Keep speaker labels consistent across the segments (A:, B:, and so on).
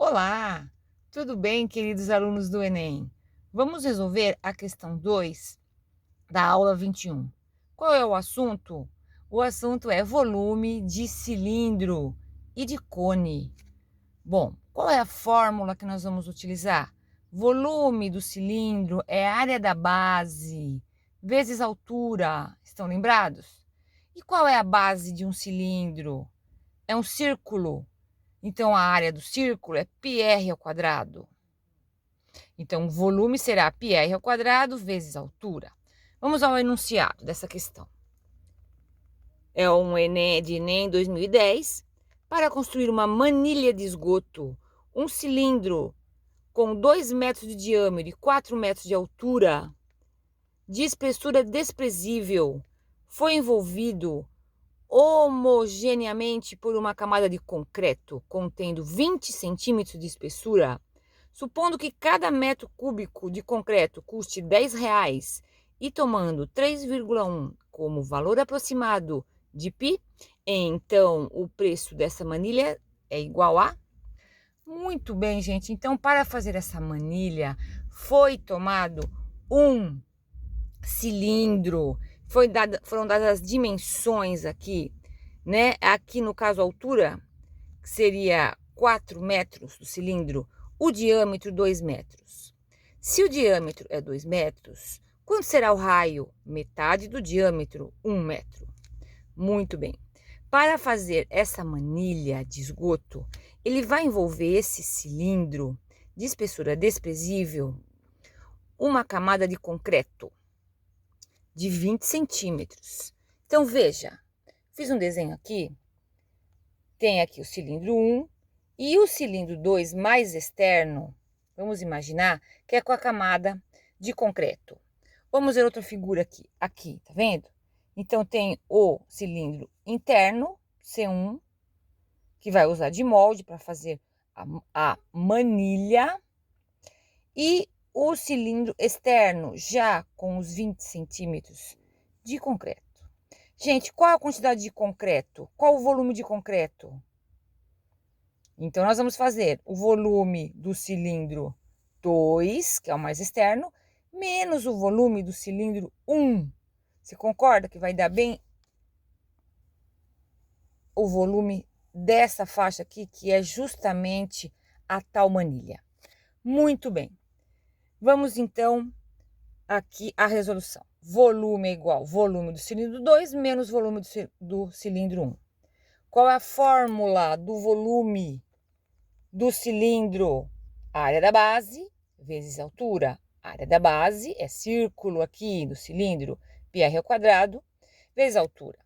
A: Olá, tudo bem, queridos alunos do Enem? Vamos resolver a questão 2 da aula 21. Qual é o assunto? O assunto é volume de cilindro e de cone. Bom, qual é a fórmula que nós vamos utilizar? Volume do cilindro é a área da base vezes a altura. Estão lembrados? E qual é a base de um cilindro? É um círculo. Então, a área do círculo é πr ao quadrado. Então, o volume será πr ao quadrado vezes a altura. Vamos ao enunciado dessa questão. É um Enem de Enem 2010. Para construir uma manilha de esgoto, um cilindro com 2 metros de diâmetro e 4 metros de altura, de espessura desprezível, foi envolvido homogeneamente por uma camada de concreto contendo 20 centímetros de espessura, supondo que cada metro cúbico de concreto custe R$ 10 e tomando 3,1 como valor aproximado de π, então o preço dessa manilha é igual a... Muito bem, gente. Então, para fazer essa manilha, foi tomado um cilindro, foram dadas as dimensões aqui, né? Aqui no caso a altura, que seria 4 metros do cilindro, o diâmetro 2 metros. Se o diâmetro é 2 metros, quanto será o raio? Metade do diâmetro, 1 metro. Muito bem. Para fazer essa manilha de esgoto, ele vai envolver esse cilindro de espessura desprezível uma camada de concreto de 20 centímetros. Então, veja, fiz um desenho aqui, tem aqui o cilindro 1 e o cilindro 2 mais externo, vamos imaginar que é com a camada de concreto. Vamos ver outra figura aqui, tá vendo? Então, tem o cilindro interno, C1, que vai usar de molde para fazer a manilha, e o cilindro externo, já com os 20 centímetros de concreto. Gente, qual a quantidade de concreto? Qual o volume de concreto? Então, nós vamos fazer o volume do cilindro 2, que é o mais externo, menos o volume do cilindro 1. Você concorda que vai dar bem o volume dessa faixa aqui, que é justamente a tal manilha? Muito bem. Vamos, então, aqui a resolução. Volume é igual ao volume do cilindro 2 menos volume do cilindro 1. Qual é a fórmula do volume do cilindro? A área da base vezes a altura. A área da base é círculo aqui do cilindro, πr ao quadrado, vezes a altura.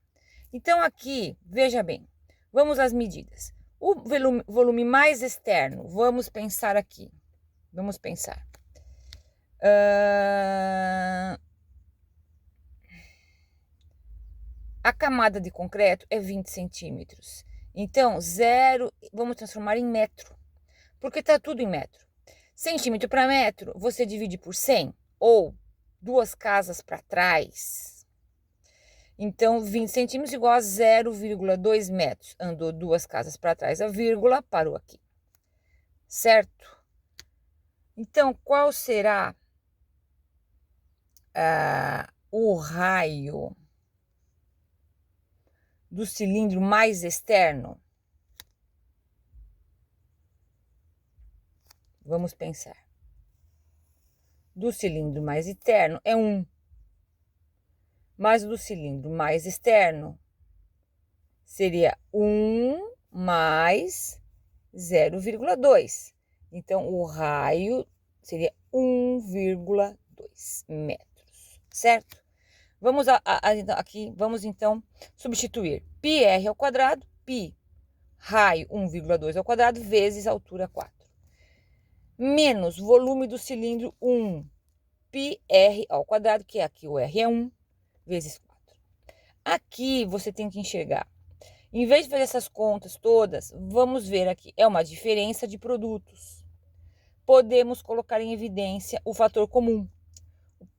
A: Então, aqui, veja bem, vamos às medidas. O volume mais externo, vamos pensar aqui. Vamos pensar. A camada de concreto é 20 centímetros. Então, vamos transformar em metro, porque está tudo em metro. Centímetro para metro, você divide por 100, ou 2 casas para trás. Então, 20 centímetros igual a 0,2 metros. Andou 2 casas para trás, a vírgula parou aqui. Certo? Então, qual será o raio do cilindro mais externo? Vamos pensar. Do cilindro mais interno é 1. Mas do cilindro mais externo seria 1 mais 0,2. Então, o raio seria 1,2 metros, certo? Vamos aqui, vamos então substituir πr ao quadrado, π, raio 1,2 ao quadrado, vezes altura 4. Menos volume do cilindro 1, πr ao quadrado, que é aqui o r é 1, vezes 4. Aqui você tem que enxergar. Em vez de fazer essas contas todas, vamos ver aqui, é uma diferença de produtos. Podemos colocar em evidência o fator comum.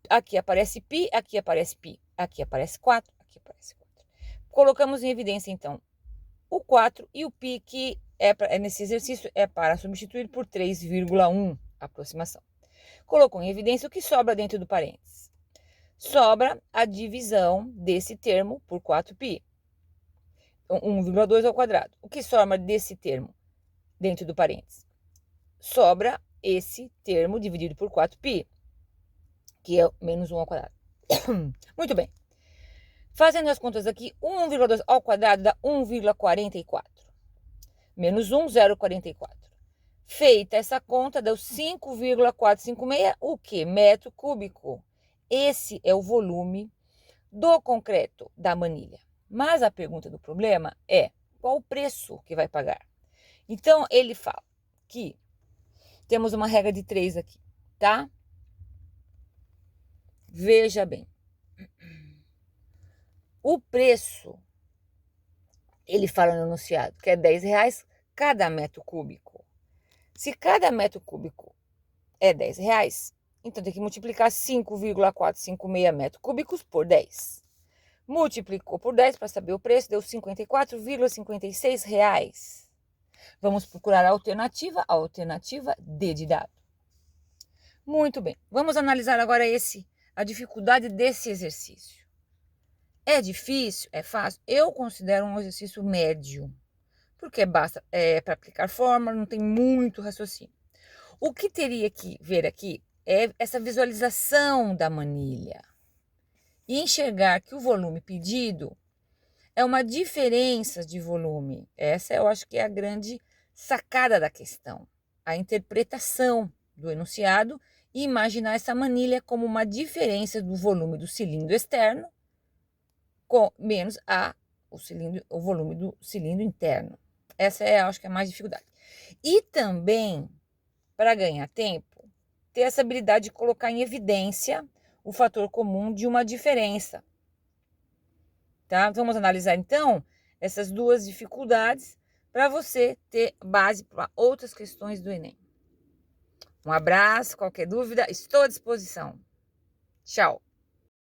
A: Aqui aparece π, aqui aparece π, aqui aparece 4, aqui aparece 4. Colocamos em evidência, então, o 4 e o π, que nesse exercício é para substituir por 3,1, aproximação. Colocou em evidência o que sobra dentro do parênteses. Sobra a divisão desse termo por 4π. 1,2 ao quadrado. O que sobra desse termo dentro do parênteses? Sobra esse termo dividido por 4π, que é menos 1 ao quadrado. Muito bem. Fazendo as contas aqui, 1,2 ao quadrado dá 1,44. Menos 1, 0,44. Feita essa conta, deu 5,456, o que? Metro cúbico. Esse é o volume do concreto da manilha. Mas a pergunta do problema é, qual o preço que vai pagar? Então, ele fala que temos uma regra de 3 aqui, tá? Veja bem. O preço, ele fala no enunciado, que é R$10 cada metro cúbico. Se cada metro cúbico é R$10, então tem que multiplicar 5,456 metros cúbicos por 10. Multiplicou por 10 para saber o preço, deu R$54,56. Vamos procurar a alternativa D de dado. Muito bem, vamos analisar agora a dificuldade desse exercício. É difícil? É fácil? Eu considero um exercício médio, porque basta para aplicar fórmula, não tem muito raciocínio. O que teria que ver aqui é essa visualização da manilha e enxergar que o volume pedido é uma diferença de volume. Essa eu acho que é a grande sacada da questão, a interpretação do enunciado e imaginar essa manilha como uma diferença do volume do cilindro externo menos o volume do cilindro interno. Essa eu acho que é a mais dificuldade. E também, para ganhar tempo, ter essa habilidade de colocar em evidência o fator comum de uma diferença. Tá? Vamos analisar, então, essas duas dificuldades para você ter base para outras questões do Enem. Um abraço, qualquer dúvida, estou à disposição. Tchau!